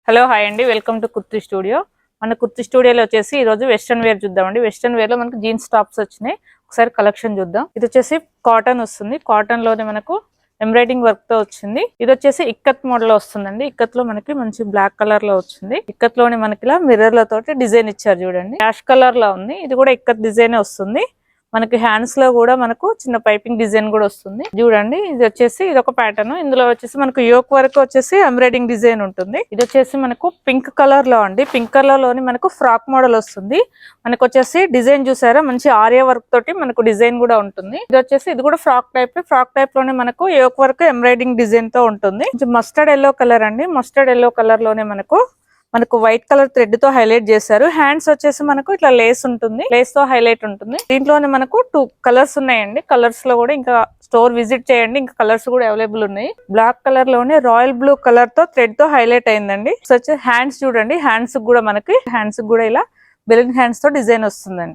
Hello hi అండి, welcome to kurti studio. మన కుర్తి స్టూడియోలో వచ్చేసి ఈ రోజు వెస్ట్రన్ వేర్ చూద్దామండి. వెస్ట్రన్ వేర్ లో మనకు జీన్స్ టాప్స్ వచ్చినాయి. ఒకసారి కలెక్షన్ చూద్దాం. ఇది వచ్చేసి కాటన్ వస్తుంది. కాటన్ లోనే మనకు ఎంబ్రాయిడింగ్ వర్క్ తో వచ్చింది. ఇది వచ్చేసి ఇక్కత్ మోడల్ లో వస్తుందండి. ఇక్కత్ లో మనకి మంచి బ్లాక్ కలర్ లో వచ్చింది. ఇక్కత్ లోనే మనకి ఇలా మిర్రర్ లతోటి డిజైన్ ఇచ్చారు చూడండి. యాష్ కలర్ లో ఉంది. ఇది కూడా ఇక్కత్ డిజైన్ వస్తుంది. మనకి హ్యాండ్స్ లో కూడా మనకు చిన్న పైపింగ్ డిజైన్ కూడా వస్తుంది చూడండి. ఇది వచ్చేసి ఇది ఒక ప్యాటర్న్. ఇందులో వచ్చేసి మనకు యోక్ వరకు వచ్చేసి ఎంబ్రాయిడింగ్ డిజైన్ ఉంటుంది. ఇది వచ్చేసి మనకు పింక్ కలర్ లో అండి. పింక్ కలర్ లోని మనకు ఫ్రాక్ మోడల్ వస్తుంది. మనకు వచ్చేసి డిజైన్ చూసారా, మంచి ఆర్య వర్క్ తోటి మనకు డిజైన్ కూడా ఉంటుంది. ఇది వచ్చేసి ఇది కూడా ఫ్రాక్ టైప్ లోనే మనకు యోక్ వరకు ఎంబ్రాయిడింగ్ డిజైన్ తో ఉంటుంది. మస్టర్డ్ ఎల్లో కలర్ అండి. మస్టర్డ్ ఎల్లో కలర్ లోనే మనకు వైట్ కలర్ థ్రెడ్ తో హైలైట్ చేశారు. హ్యాండ్స్ వచ్చేసి మనకు ఇట్లా లేస్ ఉంటుంది. లేస్ తో హైలైట్ ఉంటుంది. దీంట్లోనే మనకు 2 కలర్స్ ఉన్నాయండి. కలర్స్ లో కూడా ఇంకా స్టోర్ విజిట్ చేయండి, ఇంకా కలర్స్ కూడా అవైలబుల్ ఉన్నాయి. బ్లాక్ కలర్ లోనే రాయల్ బ్లూ కలర్ తో థ్రెడ్ తో హైలైట్ అయిందండి. సో హ్యాండ్స్ చూడండి, హ్యాండ్స్ కూడా ఇలా బెలూన్ హ్యాండ్స్ తో డిజైన్ వస్తుందండి.